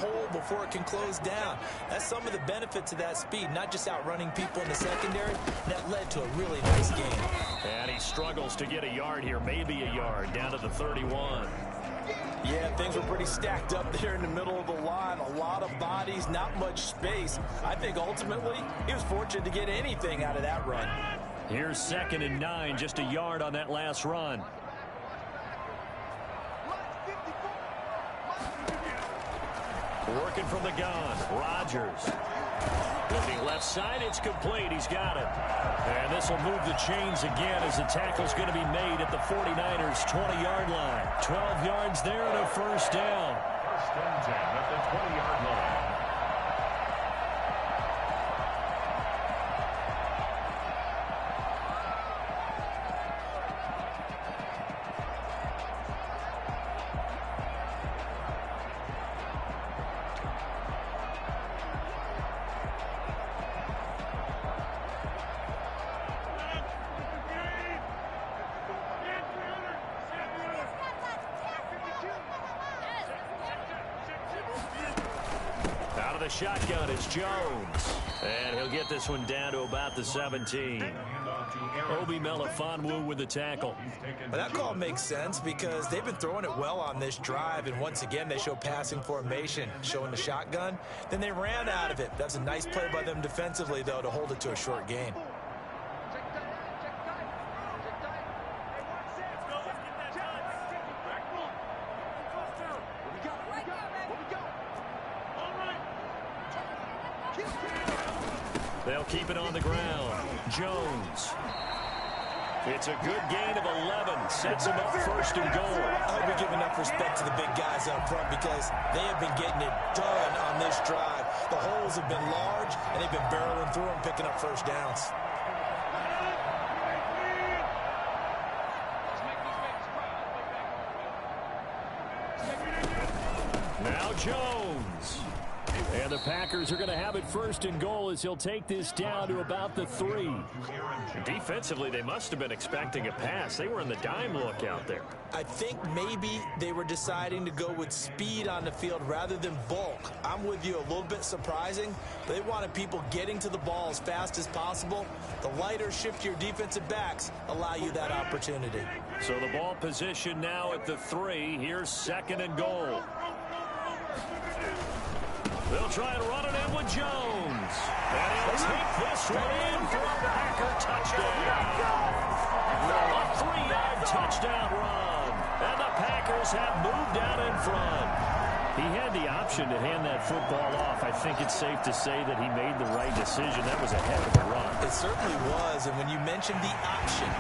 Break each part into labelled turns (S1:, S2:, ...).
S1: hole before it can close down. That's some of the benefits of that speed, not just outrunning people in the secondary. That led to a really nice game.
S2: And he struggles to get a yard here, maybe a yard, down to the 31.
S1: Yeah, things were pretty stacked up there in the middle of the line. A lot of bodies, not much space. I think ultimately he was fortunate to get anything out of that run.
S2: Here's 2nd and 9, just a yard on that last run. Working from the gun, Rodgers. Looking left side, it's complete. He's got it. And this will move the chains again as the tackle's going to be made at the 49ers' 20-yard line. 12 yards there and a first down.
S3: First and 10 at the 20-yard line.
S2: Shotgun is Jones. And he'll get this one down to about the 17. Obi Melifonwu with the tackle.
S1: Well, that call makes sense because they've been throwing it well on this drive, and once again they show passing formation, showing the shotgun. Then they ran out of it. That's a nice play by them defensively, though, to hold it to a short gain.
S2: They'll keep it on the ground. Jones. It's a good gain of 11. Sets him up 1st and goal.
S1: I hope we give enough respect to the big guys up front because they have been getting it done on this drive. The holes have been large, and they've been barreling through them, picking up first downs.
S2: Now Jones. And the Packers are going to have it 1st and goal as he'll take this down to about the 3. Defensively, they must have been expecting a pass. They were in the dime look out there.
S1: I think maybe they were deciding to go with speed on the field rather than bulk. I'm with you, a little bit surprising. They wanted people getting to the ball as fast as possible. The lighter, shiftier defensive backs allow you that opportunity.
S2: So the ball position now at the 3. Here's 2nd and goal. They'll try and run it in with Jones. And he'll take this one in for a Packer touchdown. A 3-yard touchdown run. And the Packers have moved out in front. He had the option to hand that football off. I think it's safe to say that he made the right decision. That was a heck of a run.
S1: It certainly was. And when you mentioned the option,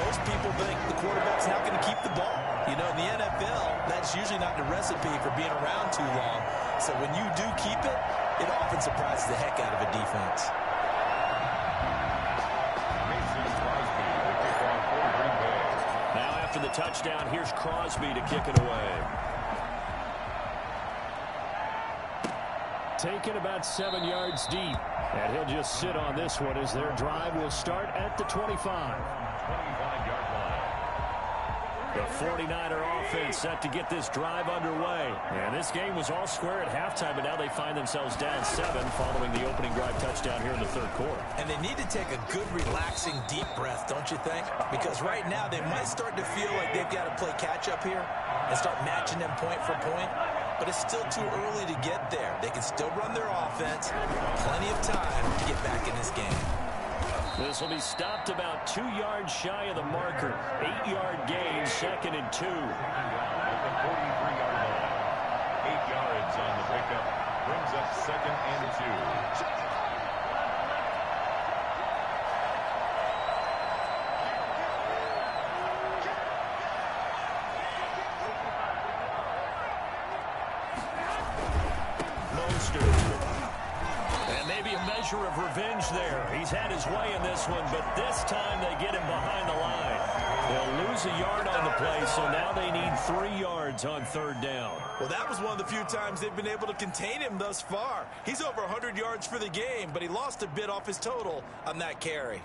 S1: most people think the quarterback's not going to keep the ball. You know, in the NFL, that's usually not the recipe for being around too long. So when you do keep it, it often surprises the heck out of a defense.
S2: Now after the touchdown, here's Crosby to kick it away. Taken about 7 yards deep. And he'll just sit on this one as their drive will start at the 25.
S3: 25-yard line.
S2: The 49er offense set to get this drive underway. And this game was all square at halftime, but now they find themselves down 7 following the opening drive touchdown here in the 3rd quarter.
S1: And they need to take a good, relaxing, deep breath, don't you think? Because right now they might start to feel like they've got to play catch-up here and start matching them point for point. But it's still too early to get there. They can still run their offense. Plenty of time to get back in this game.
S2: This will be stopped about 2 yards shy of the marker. 8-yard gain, 2nd and 2.
S3: At the 43-yard line. 8 yards on the pickup. Brings up 2nd and 2.
S2: And maybe a measure of revenge there. He's had his way in this one, but this time they get him behind the line. They'll lose a yard on the play, so now they need 3 yards on 3rd down.
S1: Well, that was one of the few times they've been able to contain him thus far. He's over 100 yards for the game, but he lost a bit off his total on that carry.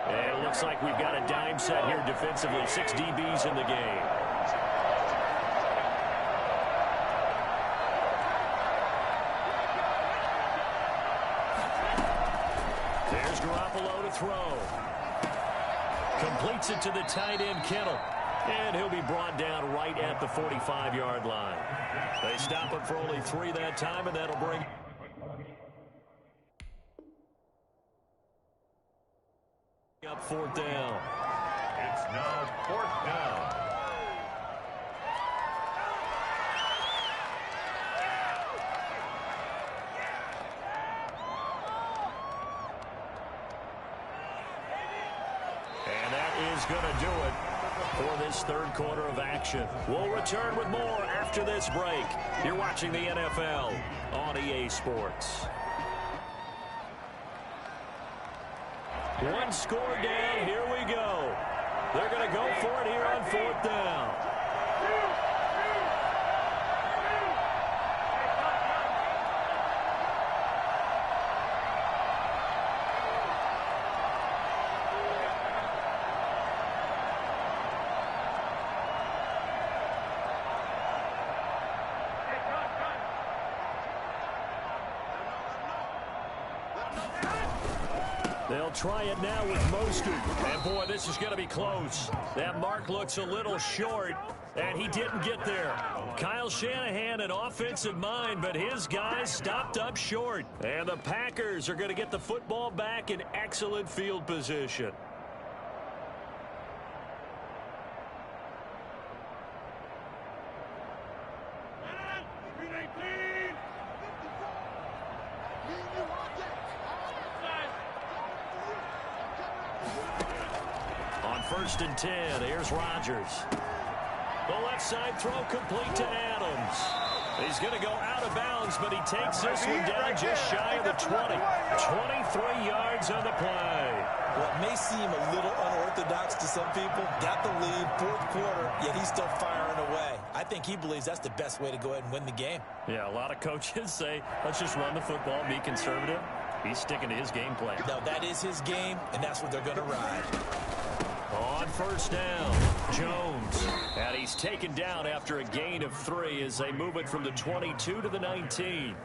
S2: And Looks like we've got a dime set here defensively. 6 DBs in the game. There's Garoppolo to throw. Completes it to the tight end, Kittle. And he'll be brought down right at the 45-yard line. They stop it for only 3 that time, and that'll bring up 4th down.
S3: It's now 4th down.
S2: And that is going to do it for this 3rd quarter of action. We'll return with more after this break. You're watching the NFL on EA Sports. One score down. Here we go. They're going to go for it here on 4th down. They'll try it now with Mostert. And, boy, this is going to be close. That mark looks a little short, and he didn't get there. Kyle Shanahan, an offensive mind, but his guys stopped up short. And the Packers are going to get the football back in excellent field position. On 1st and 10, here's Rodgers. The left side throw complete to Adams. He's going to go out of bounds, but he takes this one down just shy of the 20. 23 yards on the play.
S1: What may seem a little unorthodox to some people, got the lead, 4th quarter, yet he's still firing away. I think he believes that's the best way to go ahead and win the game.
S2: Yeah, a lot of coaches say, let's just run the football, be conservative. He's sticking to his game plan.
S1: No, that is his game, and that's what they're going to ride.
S2: On 1st down, Jones. And he's taken down after a gain of 3 as they move it from the 22 to the 19.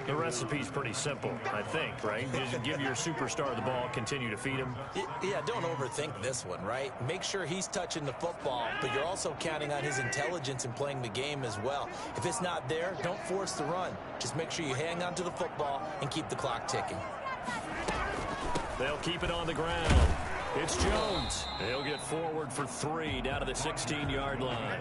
S2: The recipe's pretty simple, I think, right? Just give your superstar the ball, continue to feed him.
S1: Yeah, don't overthink this one, right? Make sure he's touching the football, but you're also counting on his intelligence in playing the game as well. If it's not there, don't force the run. Just make sure you hang on to the football and keep the clock ticking.
S2: They'll keep it on the ground. It's Jones. He'll get forward for 3 down to the 16-yard line.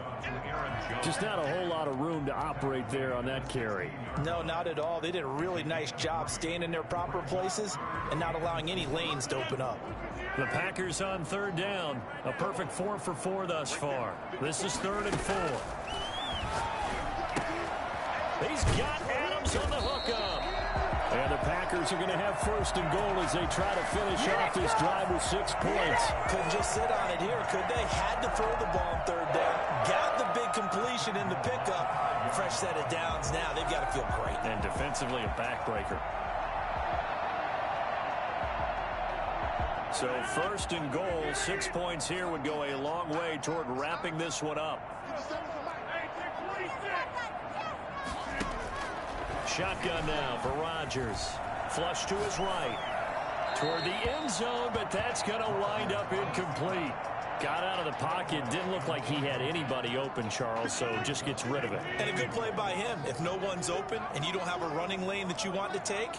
S2: Just not a whole lot of room to operate there on that carry.
S1: No, not at all. They did a really nice job staying in their proper places and not allowing any lanes to open up.
S2: The Packers on 3rd down. A perfect 4 for 4 thus far. This is 3rd and 4. He's got Adams on the hookup. And the Packers are going to have 1st and goal as they try to finish off this drive with 6 points.
S1: Couldn't just sit on it here, could they? Had to throw the ball on 3rd down. Got the big completion in the pickup. Fresh set of downs now. They've got to feel great.
S2: And defensively a backbreaker. So 1st and goal, 6 points here would go a long way toward wrapping this one up. Shotgun now for Rodgers. Flush to his right. Toward the end zone, but that's going to wind up incomplete. Got out of the pocket. Didn't look like he had anybody open, Charles, so just gets rid of it.
S1: And a good play by him. If no one's open and you don't have a running lane that you want to take,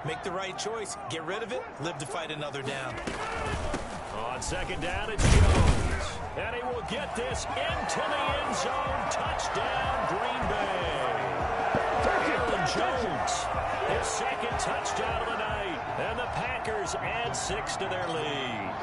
S1: make the right choice. Get rid of it. Live to fight another down.
S2: On 2nd down, it's Jones. And he will get this into the end zone. Touchdown, Green Bay. Aaron Jones, his 2nd touchdown of the night. And the Packers add 6 to their lead.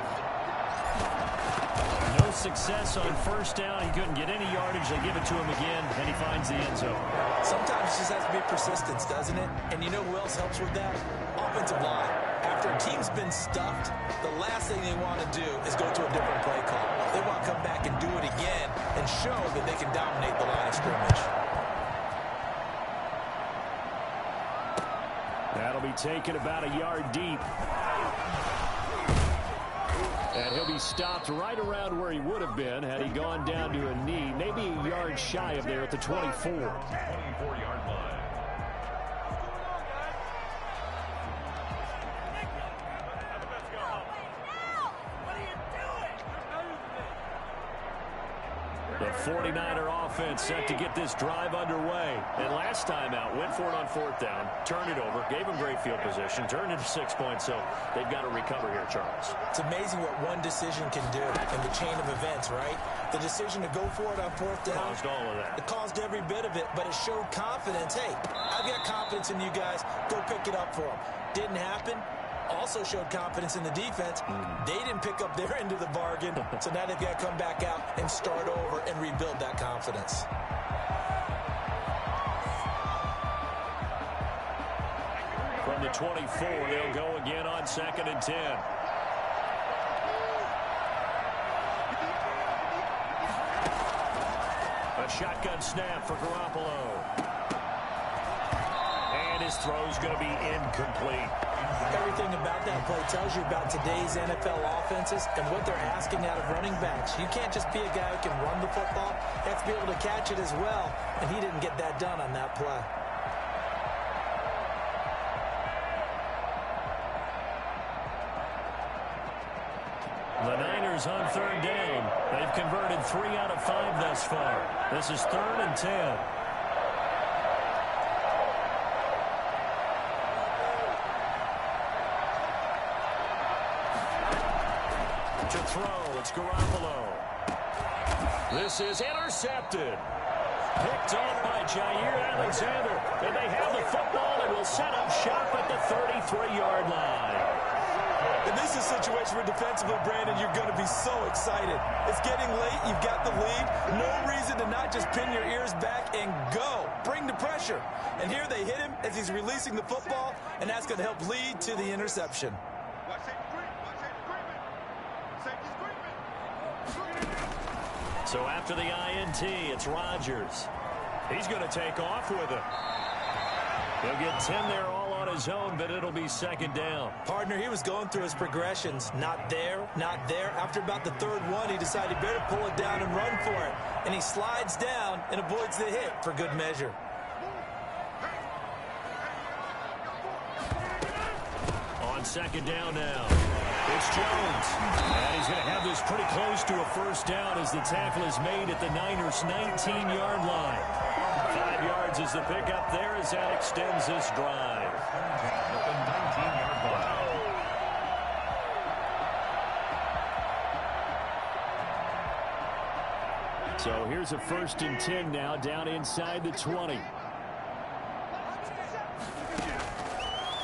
S2: No success on 1st down. He couldn't get any yardage. They give it to him again, and he finds the end zone.
S1: Sometimes it just has to be persistence, doesn't it? And you know who else helps with that? Offensive line. After a team's been stuffed, the last thing they want to do is go to a different play call. They want to come back and do it again and show that they can dominate the line of scrimmage.
S2: That'll be taken about a yard deep. And he'll be stopped right around where he would have been had he gone down to a knee, maybe a yard shy of there at the 24.
S3: 24-yard line.
S2: The 49er offense set to get this drive underway. And last time out, went for it on fourth down, turned it over, gave them great field position, turned into 6 points, so they've got to recover here, Charles.
S1: It's amazing what one decision can do in the chain of events, right? The decision to go for it on fourth down.
S2: Caused all of that.
S1: It caused every bit of it, but it showed confidence. Hey, I've got confidence in you guys. Go pick it up for them. Didn't happen. Also showed confidence in the defense. They didn't pick up their end of the bargain, so now they've got to come back out and start over and rebuild that confidence.
S2: From the 24, they'll go again on 2nd and 10. A shotgun snap for Garoppolo. And his throw's going to be incomplete.
S1: Everything about that play tells you about today's NFL offenses and what they're asking out of running backs. You can't just be a guy who can run the football. You have to be able to catch it as well, and he didn't get that done on that play.
S2: The Niners on 3rd down. They've converted 3 out of 5 thus far. This is 3rd and 10. To throw, it's Garoppolo. This is intercepted. Picked off by Jair Alexander. And they have the football and will set up shop at the 33-yard line.
S1: And this is a situation where defensively, Brandon, you're going to be so excited. It's getting late. You've got the lead. No reason to not just pin your ears back and go. Bring the pressure. And here they hit him as he's releasing the football, and that's going to help lead to the interception.
S2: So after the INT, it's Rodgers. He's going to take off with it. He'll get 10 there all on his own, but it'll be 2nd down.
S1: Partner, he was going through his progressions. Not there, not there. After about the 3rd one, he decided better pull it down and run for it. And he slides down and avoids the hit for good measure.
S2: On 2nd down now. It's Jones. And he's going to have this pretty close to a 1st down as the tackle is made at the Niners' 19-yard line. 5 yards is the pickup there as that extends this drive.
S3: At the 19-yard line.
S2: So here's a 1st and 10 now down inside the 20.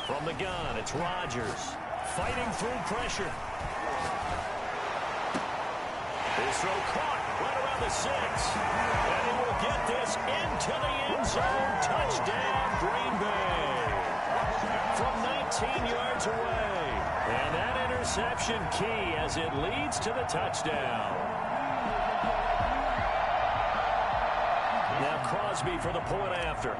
S2: From the gun, it's Rodgers. Fighting through pressure. His throw caught right around the 6. And he will get this into the end zone. Touchdown, Green Bay. From 19 yards away. And that interception key as it leads to the touchdown. Now Crosby for the point after.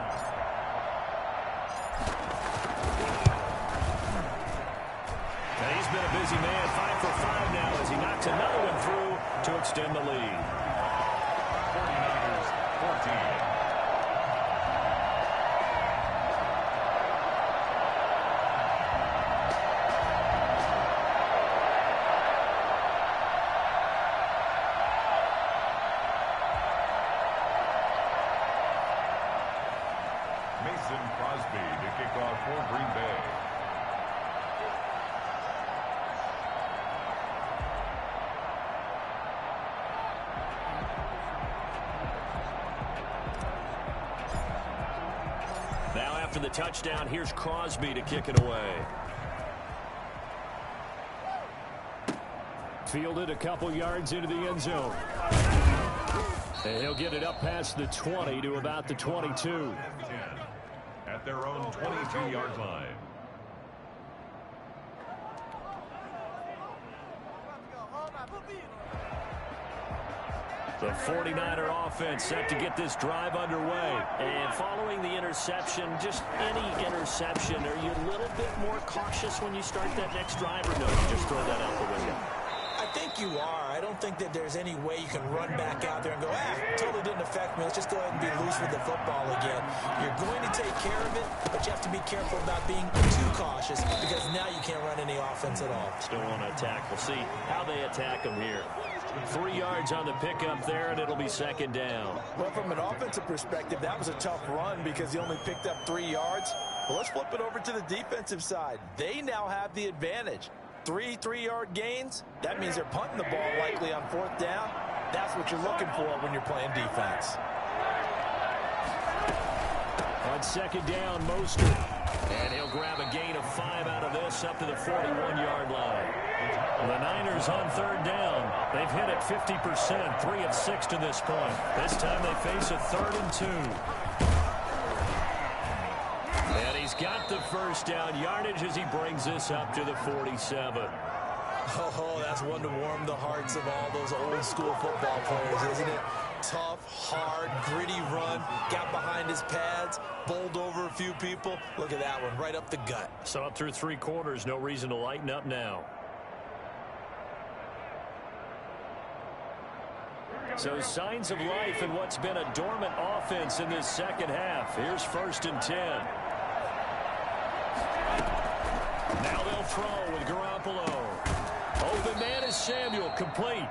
S2: He's been a busy man, 5 for 5 now as he knocks another one through to extend the lead.
S3: 49ers 14. Mason Crosby to kick off for Green Bay.
S2: Now after the touchdown, here's Crosby to kick it away. Fielded a couple yards into the end zone. And he'll get it up past the 20 to about the 22.
S3: At their own 22-yard line.
S2: The 49er offense set to get this drive underway. And following the interception, just any interception, are you a little bit more cautious when you start that next drive, or no, you just throw that out the window?
S1: I think you are. I don't think that there's any way you can run back out there and go, totally didn't affect me. Let's just go ahead and be loose with the football again. You're going to take care of it, but you have to be careful about being too cautious because now you can't run any offense at all.
S2: Still want to attack. We'll see how they attack them here. 3 yards on the pickup there, and it'll be second down.
S1: Well, from an offensive perspective, that was a tough run because he only picked up 3 yards. Well, let's flip it over to the defensive side. They now have the advantage. 3 3-yard gains, that means they're punting the ball likely on 4th down. That's what you're looking for when you're playing defense.
S2: On second down, Mostert. And he'll grab a gain of 5 out of this up to the 41-yard line. The Niners on 3rd down. They've hit it 50%, 3 of 6 to this point. This time they face a 3rd and 2. And he's got the first down yardage as he brings this up to the 47.
S1: Oh, that's one to warm the hearts of all those old school football players, isn't it? Tough, hard, gritty run, got behind his pads, bowled over a few people. Look at that one, right up the gut.
S2: So up through 3 quarters, no reason to lighten up now. So signs of life in what's been a dormant offense in this second half. Here's 1st and 10. Now they'll throw with Garoppolo. Open man is Samuel, complete.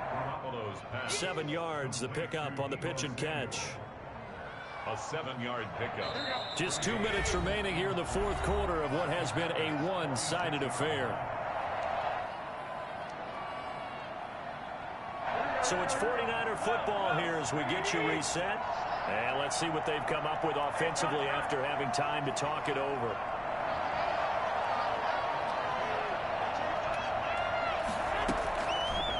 S2: 7 yards, the pickup on the pitch and catch.
S3: A 7-yard pickup.
S2: Just 2 minutes remaining here in the 4th quarter of what has been a one-sided affair. So it's 49er football here as we get you reset. And let's see what they've come up with offensively after having time to talk it over.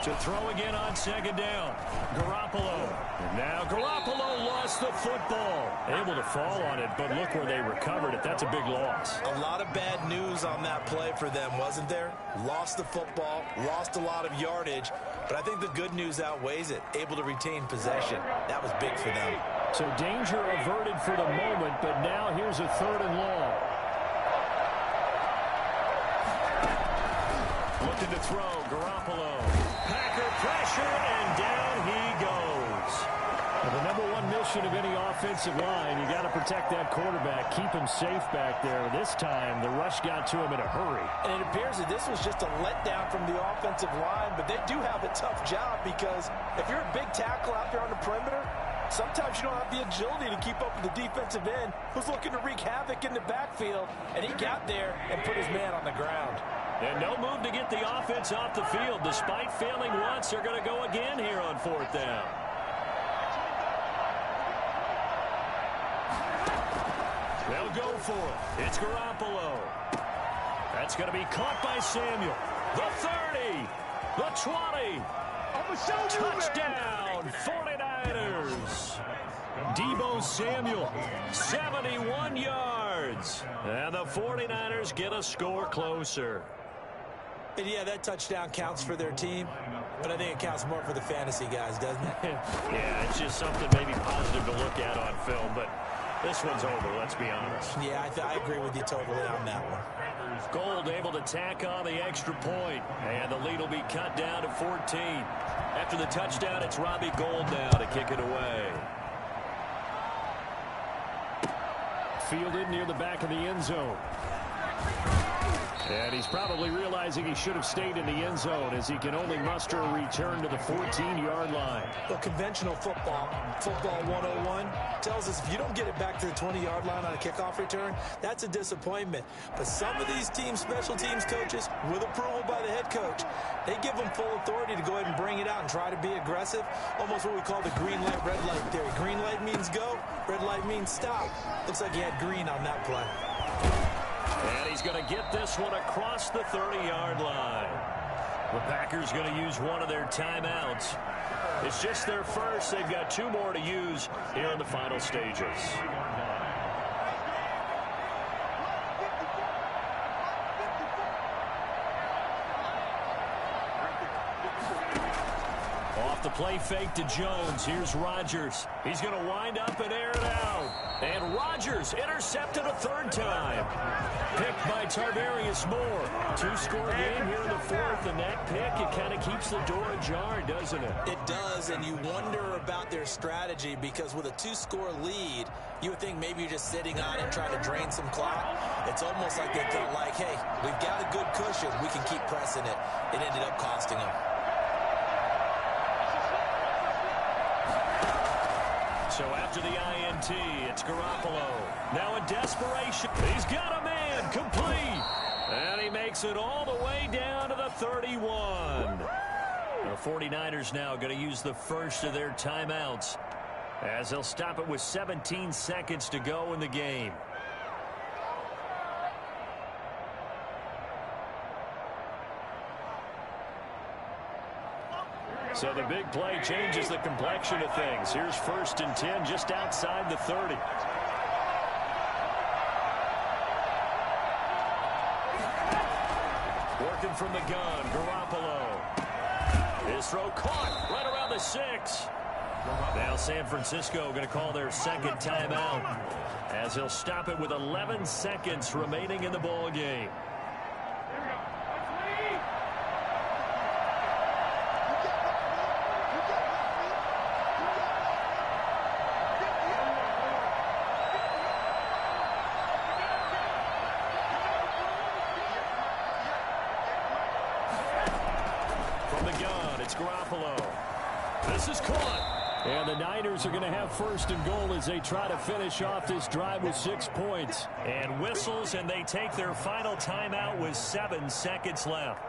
S2: To throw again on second down. Garoppolo. Now Garoppolo lost the football. Able to fall on it, but look where they recovered it. That's a big loss.
S1: A lot of bad news on that play for them, wasn't there? Lost the football, lost a lot of yardage, but I think the good news outweighs it. Able to retain possession. That was big for them.
S2: So danger averted for the moment, but now here's a 3rd and long. Looking to throw, Garoppolo. Packer pressure, and down he goes. Well, the #1 mission of any offensive line, you got to protect that quarterback, keep him safe back there. This time, the rush got to him in a hurry.
S1: And it appears that this was just a letdown from the offensive line, but they do have a tough job because if you're a big tackle out there on the perimeter, sometimes you don't have the agility to keep up with the defensive end who's looking to wreak havoc in the backfield, and he got there and put his man on the ground.
S2: And no move to get the offense off the field. Despite failing once, they're going to go again here on 4th down. They'll go for it. It's Garoppolo. That's going to be caught by Samuel. The 30. The 20. Touchdown, 49ers. Deebo Samuel, 71 yards. And the 49ers get a score closer.
S1: And yeah, that touchdown counts for their team, but I think it counts more for the fantasy guys, doesn't it?
S2: Yeah, it's just something maybe positive to look at on film, but this one's over, let's be honest.
S1: Yeah, I agree with you totally on that one.
S2: Gold able to tack on the extra point, and the lead will be cut down to 14. After the touchdown, it's Robbie Gould now to kick it away. Fielded near the back of the end zone. And he's probably realizing he should have stayed in the end zone as he can only muster a return to the 14-yard line.
S1: Well, conventional football 101, tells us if you don't get it back to the 20-yard line on a kickoff return, that's a disappointment. But some of these teams, special teams coaches, with approval by the head coach, they give them full authority to go ahead and bring it out and try to be aggressive. Almost what we call the green light, red light theory. Green light means go, red light means stop. Looks like he had green on that play.
S2: And he's going to get this one across the 30-yard line. The Packers going to use one of their timeouts. It's just their first. They've got 2 more to use here in the final stages. Off the play fake to Jones. Here's Rodgers. He's going to wind up and air it out. And Rodgers intercepted a third time. Picked by Tarvarius Moore. Two-score game here in the fourth, and that pick, it kind of keeps the door ajar, doesn't it?
S1: It does, and you wonder about their strategy because with a two-score lead, you would think maybe you're just sitting on it trying to drain some clock. It's almost like they felt like, hey, we've got a good cushion. We can keep pressing it. It ended up costing them.
S2: So after the INT, it's Garoppolo. Now in desperation, he's got a man, complete. And he makes it all the way down to the 31. The 49ers now going to use the first of their timeouts as they'll stop it with 17 seconds to go in the game. So the big play changes the complexion of things. Here's 1st and 10 just outside the 30. Working from the gun, Garoppolo. His throw caught right around the 6. Now San Francisco going to call their second timeout as he'll stop it with 11 seconds remaining in the ball game. It's Garoppolo. This is caught. And the Niners are going to have 1st and goal as they try to finish off this drive with 6 points. And whistles, and they take their final timeout with 7 seconds left.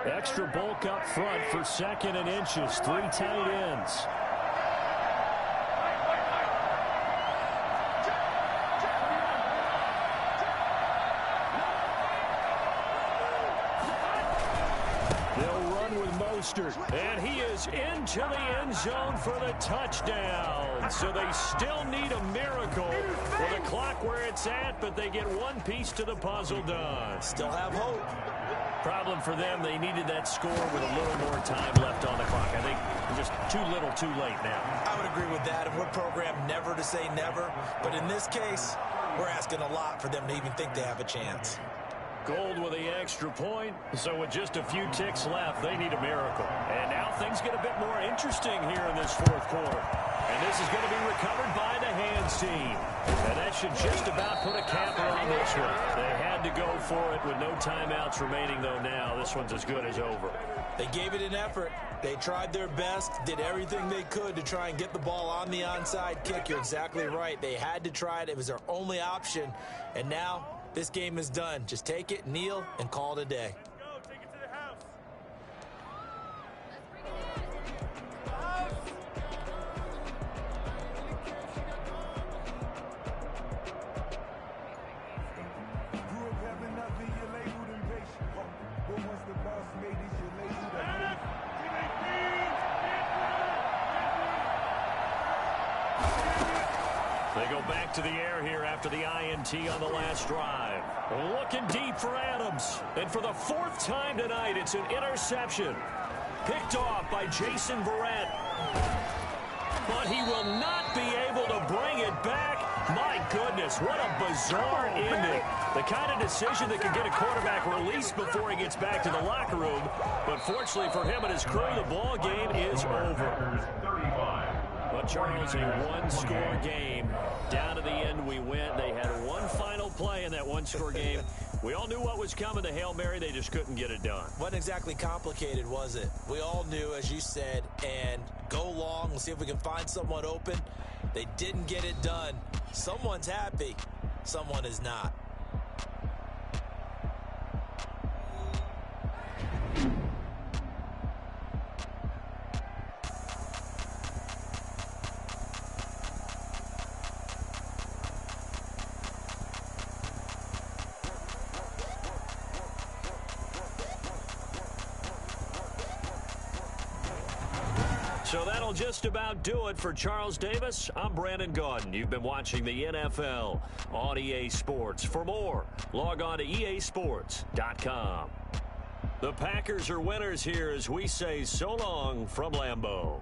S2: Extra bulk up front for 2nd and inches. 3 tight ends. And he is into the end zone for the touchdown. So they still need a miracle for the clock where it's at, but they get one piece to the puzzle done.
S1: Still have hope.
S2: Problem for them, they needed that score with a little more time left on the clock. I think just too little too late now.
S1: I would agree with that, and we're programmed never to say never. But in this case, we're asking a lot for them to even think they have a chance.
S2: Gold with the extra point, so with just a few ticks left, they need a miracle. And now things get a bit more interesting here in this fourth quarter. And this is going to be recovered by the hands team. And that should just about put a capper on this one. They had to go for it with no timeouts remaining, though now. This one's as good as over.
S1: They gave it an effort. They tried their best, did everything they could to try and get the ball on the onside kick. You're exactly right. They had to try it. It was their only option. And now this game is done. Just take it, kneel, and call it a day.
S2: They go back to the air here after the INT on the last drive. Looking deep for Adams. And for the 4th time tonight, it's an interception. Picked off by Jason Verrett. But he will not be able to bring it back. My goodness, what a bizarre ending. The kind of decision that could get a quarterback released before he gets back to the locker room. But fortunately for him and his crew, the ball game is over. But Charles, a one-score game. Down to the end we went. They had one final play in that one-score game. We all knew what was coming. The Hail Mary, they just couldn't get it done.
S1: Wasn't exactly complicated, was it? We all knew, as you said, and go long. We'll see if we can find someone open. They didn't get it done. Someone's happy. Someone is not.
S2: So that'll just about do it for Charles Davis. I'm Brandon Gaudin. You've been watching the NFL on EA Sports. For more, log on to easports.com. The Packers are winners here as we say so long from Lambeau.